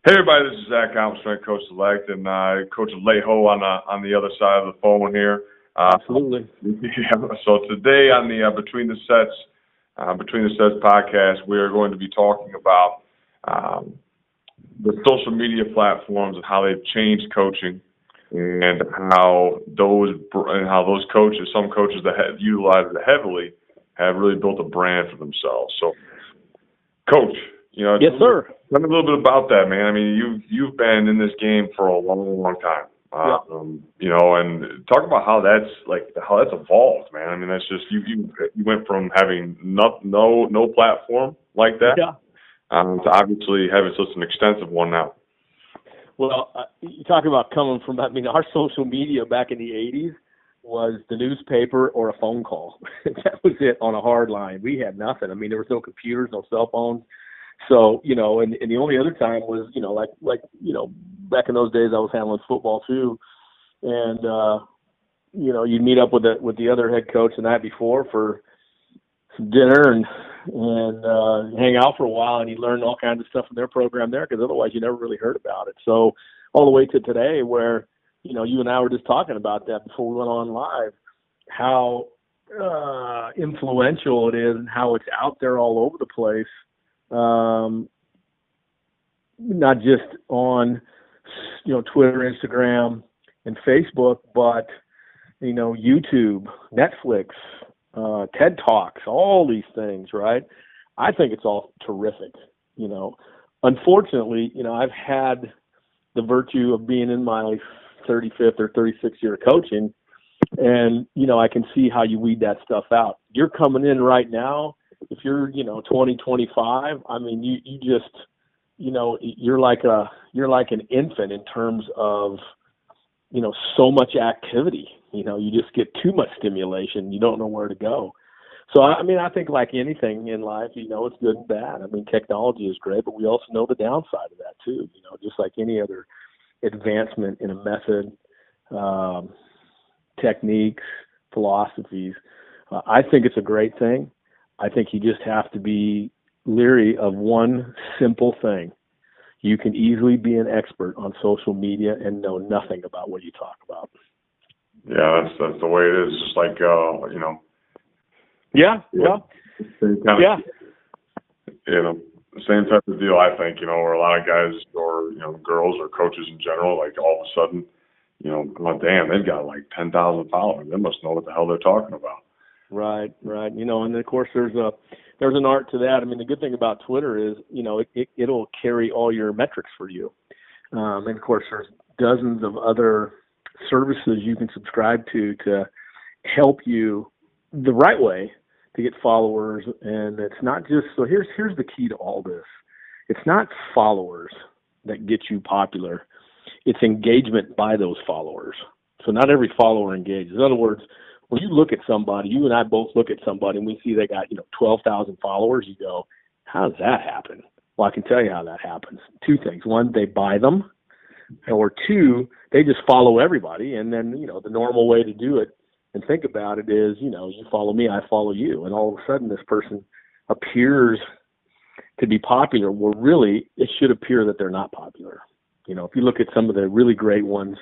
Hey everybody, this is Zach Armstrong, Coach Select, and Coach Leho on the other side of the phone here. Absolutely. Yeah, so today on the Between the Sets podcast, we are going to be talking about the social media platforms and how they've changed coaching, and how those coaches, some coaches that have utilized it heavily, have really built a brand for themselves. So, Coach, yes, sir. Tell me a little bit about that, man. I mean, you've been in this game for a long time. And talk about how that's evolved, man. I mean, that's just you went from having no platform like that, to obviously having such an extensive one now. Well, you talk about coming from, our social media back in the 80s was the newspaper or a phone call. That was it on a hard line. We had nothing. I mean, there was no computers, no cell phones. So, and the only other time was, back in those days I was handling football too. And, you'd meet up with the other head coach the night before for some dinner and hang out for a while, and you learn all kinds of stuff from their program there, because otherwise you never really heard about it. So all the way to today where, you and I were just talking about that before we went on live, how influential it is and how it's out there all over the place. Not just on, Twitter, Instagram, and Facebook, but, YouTube, Netflix, TED Talks, all these things, right? I think it's all terrific. Unfortunately, I've had the virtue of being in my 35th or 36th year of coaching, and, I can see how you weed that stuff out. You're coming in right now. If you're, 20, 25, I mean, you just, you're like an infant in terms of, so much activity. You just get too much stimulation. You don't know where to go. So, I think like anything in life, it's good and bad. I mean, technology is great, but we also know the downside of that too. Just like any other advancement in a method, techniques, philosophies. I think it's a great thing. I think you just have to be leery of one simple thing. You can easily be an expert on social media and know nothing about what you talk about. Yeah, that's the way it is. Just like, Yeah. The same type of deal, I think, where a lot of guys or, girls or coaches in general, like all of a sudden, oh, damn, they've got like 10,000 followers. They must know what the hell they're talking about. Right. And then of course there's an art to that. I mean, the good thing about Twitter is, it'll carry all your metrics for you. And of course there's dozens of other services you can subscribe to help you the right way to get followers. And it's not just, so here's the key to all this. It's not followers that get you popular. It's engagement by those followers. So not every follower engages. In other words, when you look at somebody, you and I both look at somebody and we see they got, 12,000 followers, you go, how does that happen? Well, I can tell you how that happens. Two things. One, they buy them. Or two, they just follow everybody. And then, the normal way to do it and think about it is, you follow me, I follow you. And all of a sudden this person appears to be popular. Well, really, it should appear that they're not popular. If you look at some of the really great ones,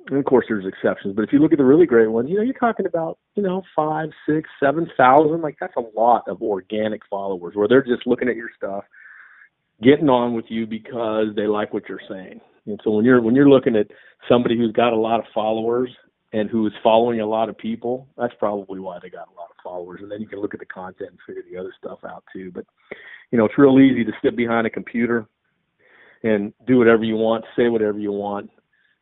and of course there's exceptions, but if you look at the really great ones, you're talking about, 5, 6, 7,000, like that's a lot of organic followers where they're just looking at your stuff, getting on with you because they like what you're saying. And so when you're looking at somebody who's got a lot of followers and who is following a lot of people, that's probably why they got a lot of followers. And then you can look at the content and figure the other stuff out too. But, it's real easy to sit behind a computer and do whatever you want, say whatever you want,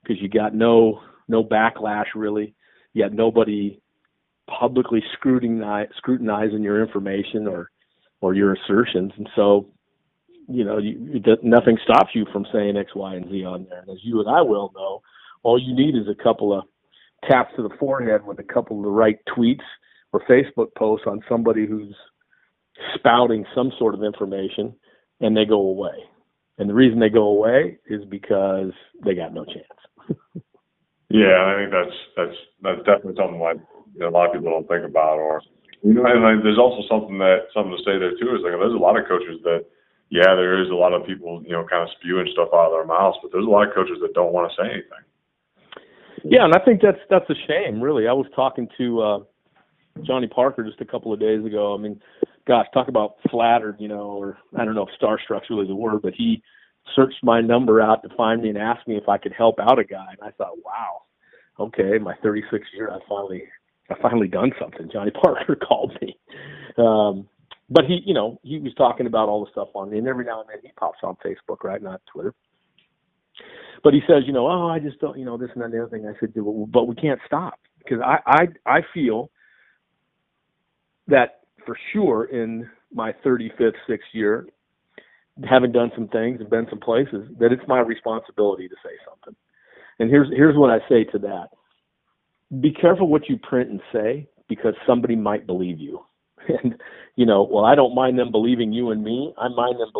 because you got no backlash really. You got nobody publicly scrutinizing your information or your assertions. And so, nothing stops you from saying X, Y, and Z on there. And as you and I will know, all you need is a couple of taps to the forehead with a couple of the right tweets or Facebook posts on somebody who's spouting some sort of information, and they go away. And the reason they go away is because they got no chance. Yeah, I think that's definitely something like a lot of people don't think about. Or and there's also something to say there too is like there's a lot of coaches that yeah, there is a lot of people, kind of spewing stuff out of their mouths, but there's a lot of coaches that don't want to say anything. Yeah, and I think that's a shame, really. I was talking to Johnny Parker just a couple of days ago. I mean, gosh, talk about flattered, or I don't know if starstruck's really the word, but he searched my number out to find me and asked me if I could help out a guy. And I thought, wow, okay, my 36th year, I finally done something. Johnny Parker called me. But he was talking about all the stuff on me, and every now and then he pops on Facebook, right, not Twitter. But he says, I just don't, this and that and the other thing. I said, but we can't stop, because I feel that for sure in my 35th, 6th year, having done some things and been some places, that it's my responsibility to say something. And here's what I say to that. Be careful what you print and say, because somebody might believe you. And, I don't mind them believing you and me. I mind them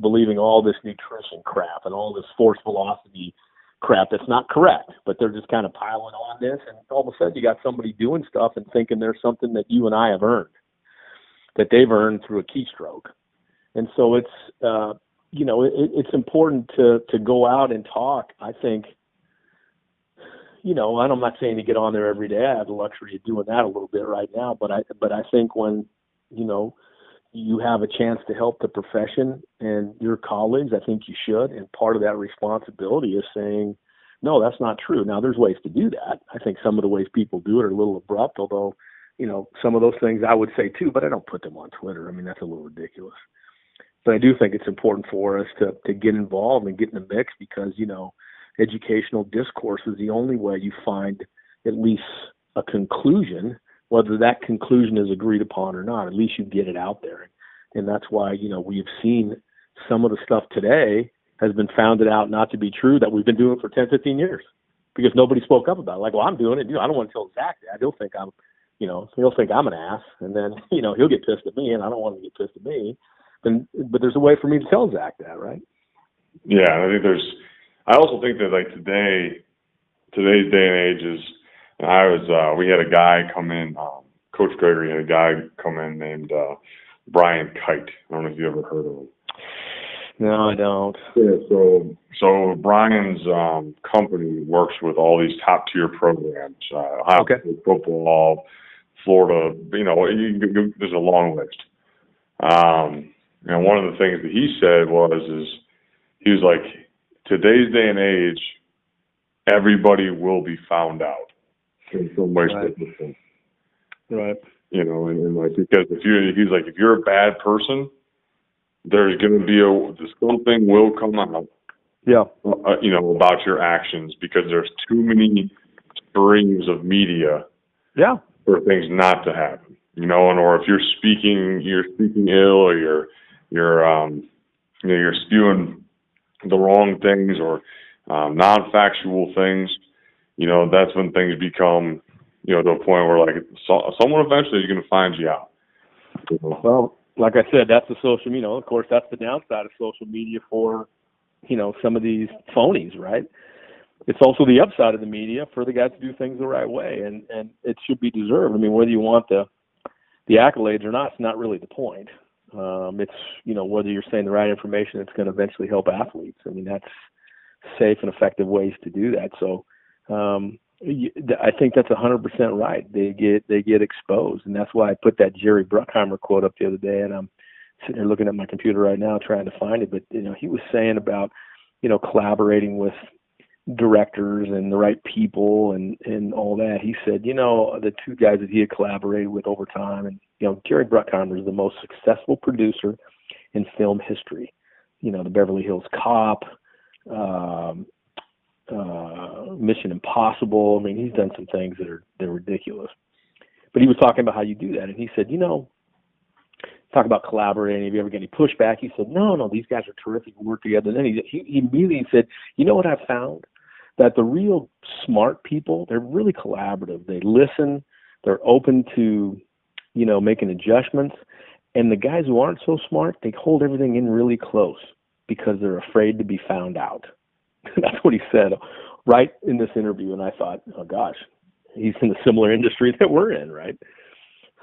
believing all this nutrition crap and all this force velocity crap that's not correct, but they're just kind of piling on this. And all of a sudden you got somebody doing stuff and thinking there's something that you and I have earned, that they've earned through a keystroke. And so it's, it's important to go out and talk. I think, and I'm not saying to get on there every day. I have the luxury of doing that a little bit right now, but I think when, you have a chance to help the profession and your colleagues, I think you should. And part of that responsibility is saying, no, that's not true. Now, there's ways to do that. I think some of the ways people do it are a little abrupt, although, some of those things I would say too, but I don't put them on Twitter. I mean, that's a little ridiculous. But I do think it's important for us to get involved and get in the mix, because, educational discourse is the only way you find at least a conclusion. Whether that conclusion is agreed upon or not, at least you get it out there. And that's why, we've seen some of the stuff today has been founded out not to be true that we've been doing for 10, 15 years, because nobody spoke up about it. Like, well, I'm doing it. I don't want to tell Zach that. He'll think I'm an ass. And then, he'll get pissed at me, and I don't want him to get pissed at me. But there's a way for me to tell Zach that, right? Yeah. I also think that like today's day and age is, we had a guy come in, Coach Gregory had a guy come in named Brian Kite. I don't know if you ever heard of him. No, I don't. Yeah, so Brian's company works with all these top tier programs, Ohio State football, Florida. There's a long list. And one of the things that he said he was like, today's day and age, everybody will be found out in some way, shape, or form. Right. And like, because if you're a bad person, there's going to be something will come out. Yeah. About your actions, because there's too many streams of media. Yeah. For things not to happen. Or if you're speaking ill, or you're spewing the wrong things or non-factual things. That's when things become, to a point where like someone eventually is going to find you out. Well, like I said, that's the social, of course, that's the downside of social media for, some of these phonies, right? It's also the upside of the media for the guys to do things the right way, and it should be deserved. I mean, whether you want the accolades or not, it's not really the point. It's, whether you're saying the right information that's going to eventually help athletes. I mean, that's safe and effective ways to do that. So I think that's 100% right. They get exposed, and that's why I put that Jerry Bruckheimer quote up the other day, and I'm sitting here looking at my computer right now trying to find it. But, he was saying about, collaborating with directors and the right people and all that. He said, the two guys that he had collaborated with over time, and, Jerry Bruckheimer is the most successful producer in film history. The Beverly Hills Cop, Mission Impossible. I mean, he's done some things they're ridiculous. But he was talking about how you do that, and he said, talk about collaborating. If you ever get any pushback, he said, no, these guys are terrific. We work together. And then he immediately said, what I've found? That the real smart people, they're really collaborative. They listen. They're open to, making adjustments. And the guys who aren't so smart, they hold everything in really close because they're afraid to be found out. That's what he said right in this interview. And I thought, oh, gosh, he's in a similar industry that we're in, right?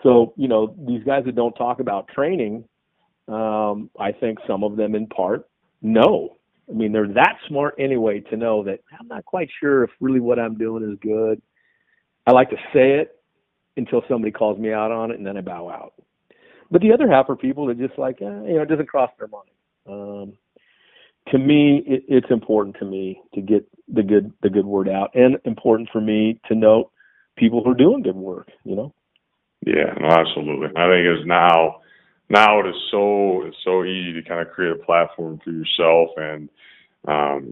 So, these guys that don't talk about training, I think some of them in part know. I mean, they're that smart anyway to know that I'm not quite sure if really what I'm doing is good. I like to say it until somebody calls me out on it, and then I bow out. But the other half are people that just like, it doesn't cross their mind. To me, it's important to me to get the good word out, and important for me to note people who are doing good work. Yeah, no, absolutely. I think it's now it is so easy to kind of create a platform for yourself and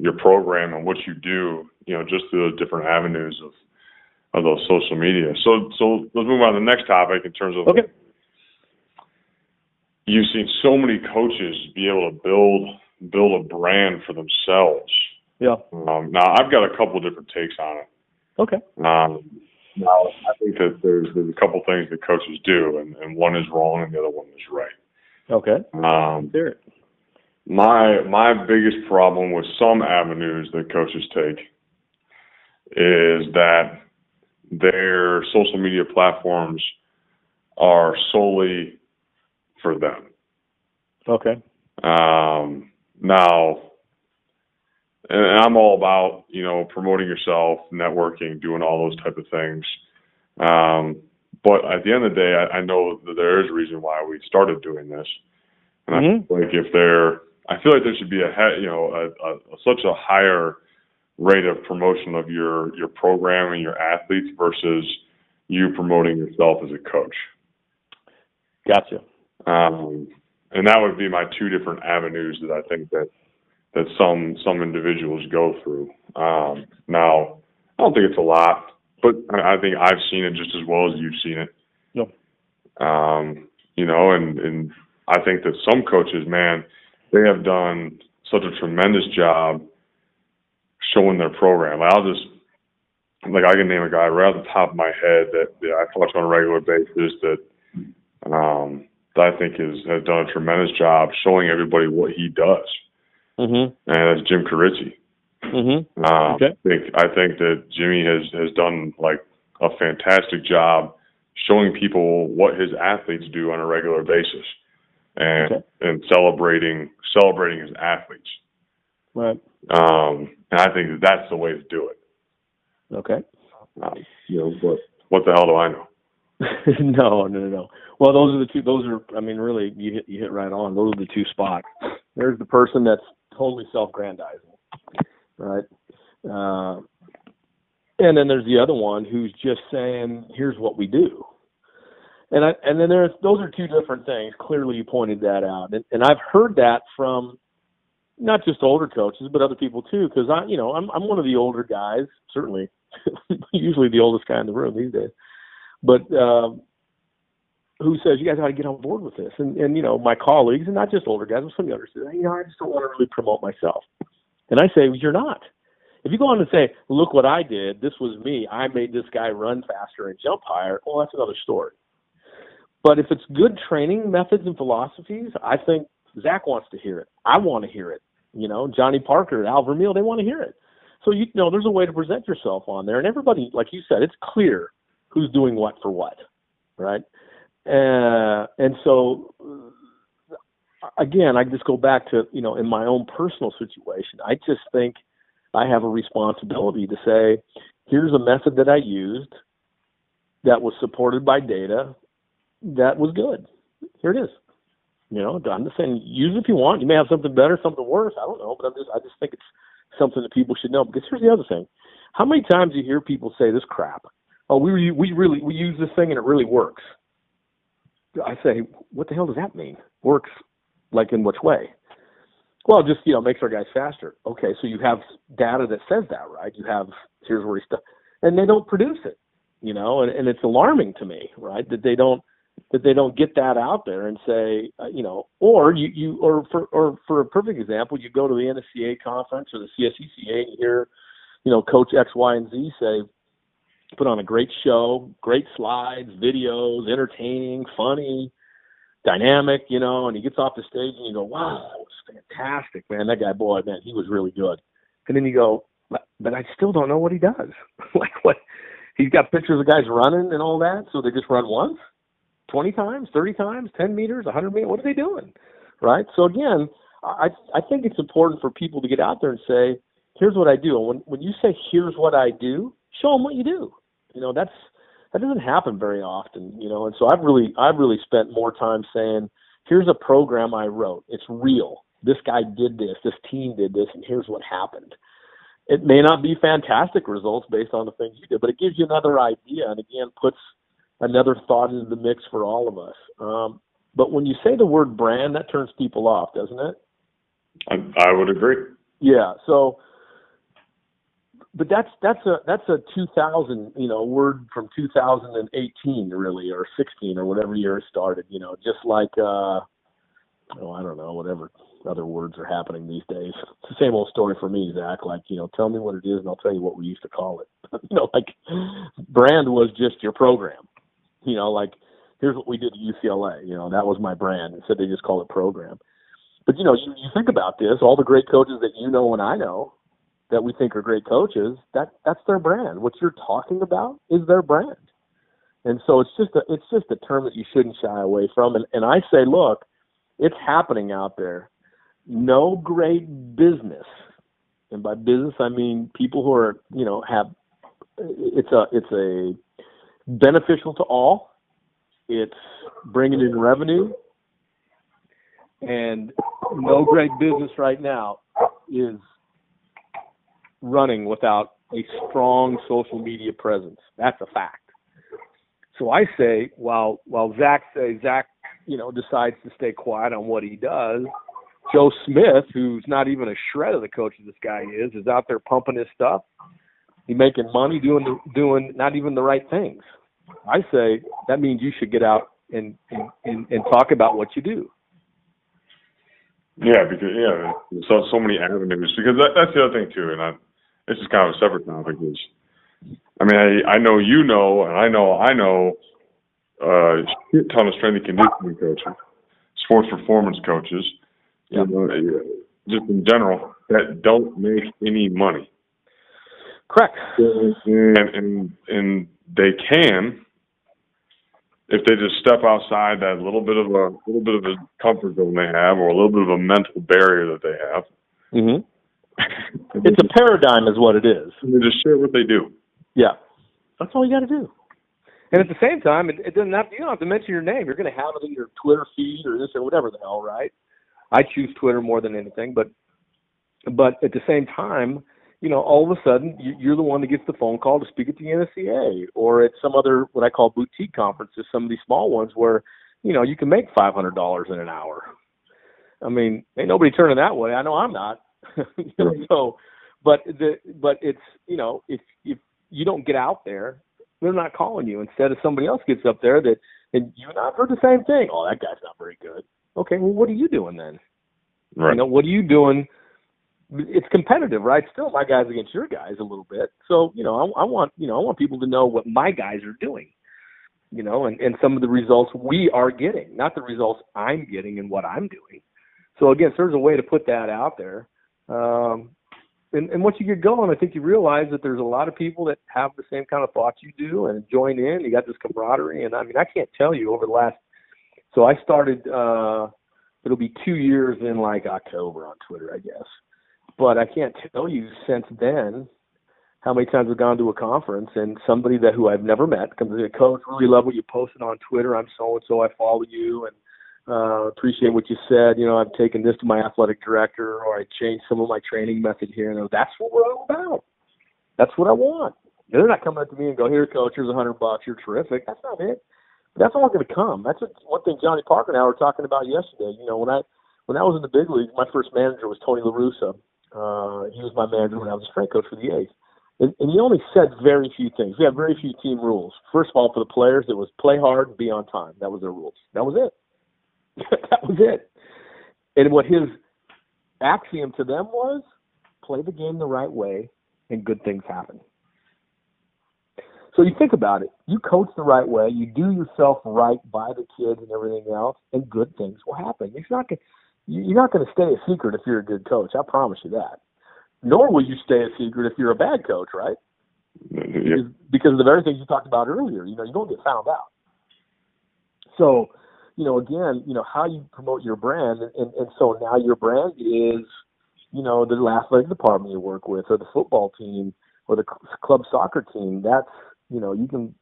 your program and what you do. Just through the different avenues of those social media. So let's move on to the next topic in terms of. Okay. You've seen so many coaches be able to build a brand for themselves. Yeah. Now I've got a couple of different takes on it. Okay. Now I think that there's a couple things that coaches do, and one is wrong and the other one is right. Okay. Hear it. My biggest problem with some avenues that coaches take is that their social media platforms are solely for them. Okay. Now, and I'm all about, promoting yourself, networking, doing all those type of things. But at the end of the day, I know that there is a reason why we started doing this. And I feel like there should be such a higher rate of promotion of your program and your athletes versus you promoting yourself as a coach. Gotcha. And that would be my two different avenues that I think that some individuals go through. Now, I don't think it's a lot, but I think I've seen it just as well as you've seen it. No. And I think that some coaches, man, they have done such a tremendous job showing their program. I can name a guy right off the top of my head that I coach on a regular basis that I think has done a tremendous job showing everybody what he does. Mm-hmm. And that's Jim Carizzi. Mm-hmm. Okay. I think that Jimmy has done like a fantastic job showing people what his athletes do on a regular basis, and celebrating his athletes. Right. And I think that's the way to do it. Okay. What the hell do I know? No. Well, those are the two. Really, you hit right on. Those are the two spots. There's the person that's totally self-grandizing, right? And then there's the other one who's just saying, "Here's what we do." And then those are two different things. Clearly, you pointed that out, and I've heard that from not just older coaches, but other people too. Because I'm one of the older guys, certainly, usually the oldest guy in the room these days. But who says you guys got to get on board with this? And my colleagues, and not just older guys, but some younger, say, I just don't want to really promote myself. And I say, well, you're not. If you go on and say, look what I did, this was me, I made this guy run faster and jump higher, well, that's another story. But if it's good training methods and philosophies, I think Zach wants to hear it. I want to hear it. Johnny Parker, Al Vermeil, they want to hear it. So, there's a way to present yourself on there. And everybody, like you said, it's clear who's doing what for what, right? And so, again, I just go back to, in my own personal situation, I just think I have a responsibility to say, here's a method that I used that was supported by data that was good. Here it is. I'm just saying, use it if you want. You may have something better, something worse. I don't know, but I just think it's something that people should know. Because here's the other thing. How many times do you hear people say this crap? Oh, we use this thing and it really works. I say, what the hell does that mean? Works, like in which way? Well, it just, makes our guys faster. Okay, so you have data that says that, right? Here's where he's stuck. And they don't produce it, and it's alarming to me, right? That they don't get that out there and say, or for a perfect example, you go to the NSCA conference or the CSCCA and you hear, Coach X, Y, and Z say, put on a great show, great slides, videos, entertaining, funny, dynamic, and he gets off the stage and you go, wow, that was fantastic, man. That guy, boy, man, he was really good. And then you go, but I still don't know what he does. Like what? He's got pictures of guys running and all that, so they just run once, 20 times, 30 times, 10 meters, 100 meters. What are they doing? right? So again, I think it's important for people to get out there and say, here's what I do. And when you say, here's what I do, show them what you do. That doesn't happen very often, and so I've really spent more time saying, here's a program I wrote. It's real. This guy did this. This team did this, and here's what happened. It may not be fantastic results based on the things you did, but it gives you another idea, and again, puts another thought into the mix for all of us. But when you say the word brand, that turns people off, doesn't it? I would agree. Yeah. So, but that's a 2000 word from 2018 really, or 16 or whatever year it started. Just like I don't know, whatever other words are happening these days. It's the same old story for me, Zach. Like, tell me what it is and I'll tell you what we used to call it. Like brand was just your program. Like here's what we did at UCLA. That was my brand. Instead they just call it program. But you think about this, all the great coaches that and I know that we think are great coaches, that's their brand. What you're talking about is their brand. And so it's just a term that you shouldn't shy away from. And I say, look, it's happening out there. No great business, and by business I mean people who are have it's a beneficial to all. It's bringing in revenue, and no great business right now is running without a strong social media presence. That's a fact. So I say, while Zach decides to stay quiet on what he does, Joe Smith, who's not even a shred of the coach this guy is out there pumping his stuff. He's making money doing not even the right things. I say that means you should get out and talk about what you do. Yeah, because so many avenues. Because that's the other thing too, and this is kind of a separate topic. I know and I know a shit ton of strength and conditioning coaches, sports performance coaches, just in general, that don't make any money. Correct. And they can, if they just step outside that little bit of a comfort zone they have, or a little bit of a mental barrier that they have. Mm-hmm. It's a paradigm, is what it is. And they just share what they do. Yeah, that's all you got to do. And at the same time, it doesn't have to. You don't have to mention your name. You're going to have it in your Twitter feed or this or whatever the hell, right? I choose Twitter more than anything, but at the same time, all of a sudden you're the one that gets the phone call to speak at the NSCA or at some other what I call boutique conferences, some of these small ones where you can make $500 in an hour. I mean, ain't nobody turning that way. I know I'm not. So, but it's if you don't get out there, they're not calling you. Instead of somebody else gets up there and you and I've heard the same thing. Oh, that guy's not very good. Okay, well, what are you doing then? Right. What are you doing? It's competitive, right? Still my guys against your guys a little bit. So, I want people to know what my guys are doing, and some of the results we are getting, not the results I'm getting and what I'm doing. So again, so there's a way to put that out there. And once you get going, I think you realize that there's a lot of people that have the same kind of thoughts you do and join in. You got this camaraderie. And I can't tell you over the last, so I started, it'll be 2 years in like October on Twitter, I guess. But I can't tell you since then how many times I've gone to a conference and somebody who I've never met comes in, Coach, really love what you posted on Twitter. I'm so-and-so, I follow you and appreciate what you said. I've taken this to my athletic director, or I changed some of my training method here. And that's what we're all about. That's what I want. They're not coming up to me and go, here, Coach, here's $100. You're terrific. That's not it. But that's all going to come. That's one thing Johnny Parker and I were talking about yesterday. When I was in the big league, my first manager was Tony La Russa. He was my manager when I was a strength coach for the A's. And he only said very few things. We have very few team rules. First of all, for the players, it was play hard and be on time. That was their rules. That was it. That was it. And what his axiom to them was, play the game the right way and good things happen. So you think about it. You coach the right way. You do yourself right by the kids and everything else, and good things will happen. You're not going to stay a secret if you're a good coach. I promise you that. Nor will you stay a secret if you're a bad coach, right? Yeah. Because of the very things you talked about earlier. You don't get found out. So, again, how you promote your brand. And so now your brand is, the athletic department you work with, or the football team, or the club soccer team. That's, you can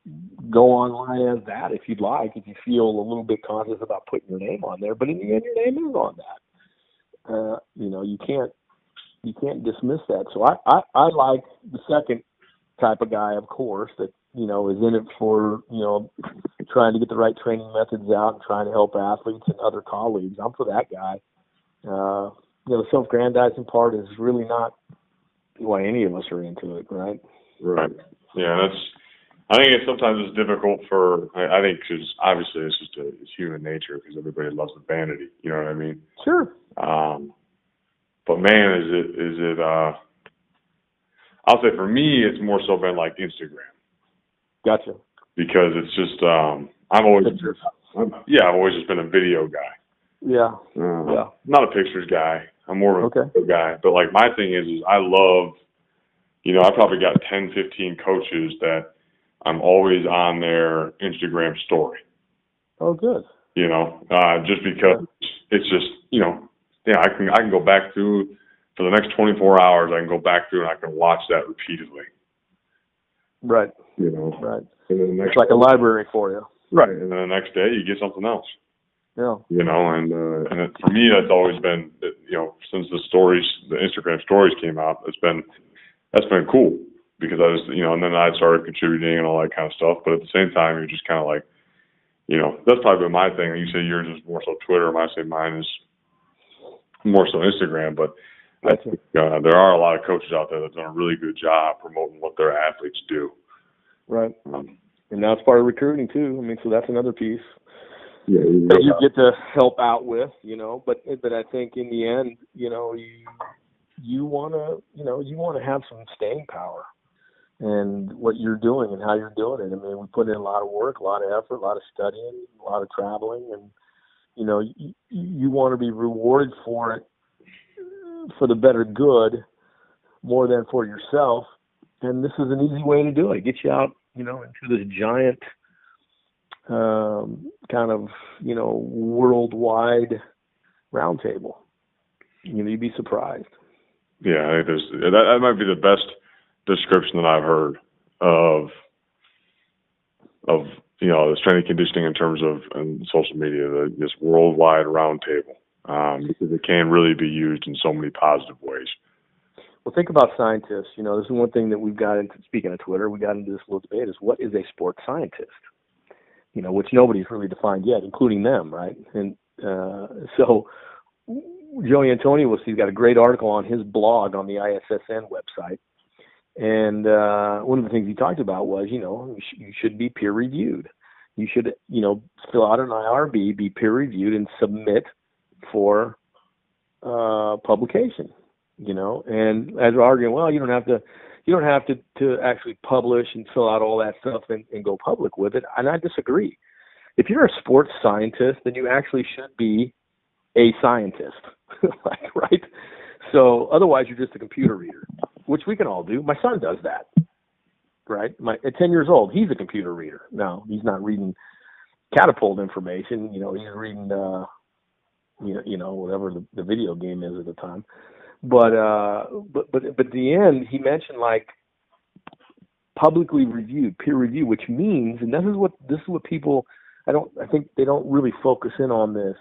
go online as that if you'd like, if you feel a little bit conscious about putting your name on there. But in the end, your name is on that. You can't dismiss that. So I like the second type of guy, of course, that, is in it for, trying to get the right training methods out and trying to help athletes and other colleagues. I'm for that guy. The self-grandizing part is really not why any of us are into it, right? Right. Yeah, I think sometimes it's difficult I think because obviously it's just it's human nature because everybody loves the vanity. You know what I mean? Sure. But man, is it? I'll say for me, it's more so been like Instagram. Gotcha. Because it's just I've always just been a video guy. Yeah. Not a pictures guy. I'm more of a video guy. But like my thing is I love, I probably got 10, 15 coaches that I'm always on their Instagram story. Oh, good. Just because it's just, I can go back through for the next 24 hours. I can go back through and I can watch that repeatedly. Right. Right. And then the next it's like a library for you. Right. And then the next day you get something else. Yeah. And for me, that's always been, since the Instagram stories came out, that's been cool because I was, and then I started contributing and all that kind of stuff. But at the same time, you're just kind of like, that's probably been my thing. You say yours is more so Twitter. I say mine is more so Instagram. But I think there are a lot of coaches out there that have done a really good job promoting what their athletes do. Right. And now it's part of recruiting too. I mean, so that's another piece. Yeah, that you get to help out with, but I think in the end, you want to have some staying power and what you're doing and how you're doing it. I mean, we put in a lot of work, a lot of effort, a lot of studying, a lot of traveling, and you want to be rewarded for it for the better good more than for yourself. And this is an easy way to do it. Get you out, into this giant kind of, worldwide roundtable. You'd be surprised. Yeah, I think that might be the best description that I've heard of the strength and conditioning in terms of social media, this worldwide roundtable, because it can really be used in so many positive ways. Well, think about scientists. This is one thing that we've got into, speaking of Twitter, we got into this little debate, is what is a sports scientist? Which nobody's really defined yet, including them, right? And so Joey Antonio, he's got a great article on his blog on the ISSN website. And one of the things he talked about was, you should be peer reviewed. You should, fill out an IRB, be peer reviewed, and submit for publication. And as we're arguing, well, you don't have to actually publish and fill out all that stuff and go public with it. And I disagree. If you're a sports scientist, then you actually should be a scientist, right? So otherwise you're just a computer reader, which we can all do. My son does that, right? At 10 years old, he's a computer reader. No, he's not reading catapult information. He's reading, whatever the video game is at the time. But at the end, he mentioned publicly reviewed, peer review, which means, and this is what people, I think they don't really focus in on this.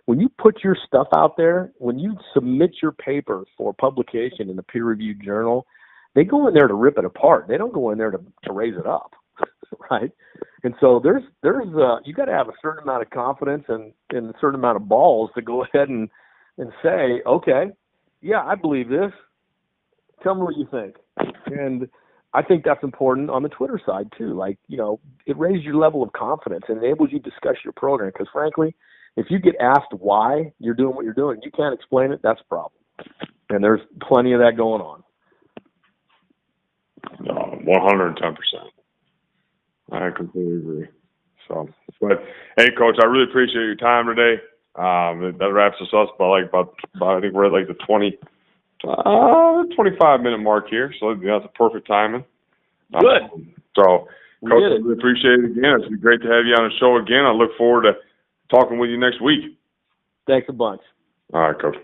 When you put your stuff out there, when you submit your paper for publication in a peer-reviewed journal, they go in there to rip it apart. They don't go in there to raise it up, right? And so there's you got to have a certain amount of confidence and a certain amount of balls to go ahead and say, okay, yeah, I believe this. Tell me what you think. And I think that's important on the Twitter side too. It raises your level of confidence and enables you to discuss your program. Because frankly, if you get asked why you're doing what you're doing, you can't explain it, that's a problem. And there's plenty of that going on. 110%. I completely agree. So, but hey, Coach, I really appreciate your time today. That wraps us up by about I think we're at the 25-minute mark here. So that's a perfect timing. Good. So, Coach, I really appreciate it again. It's been great to have you on the show again. I look forward to talking with you next week. Thanks a bunch. All right, Coach.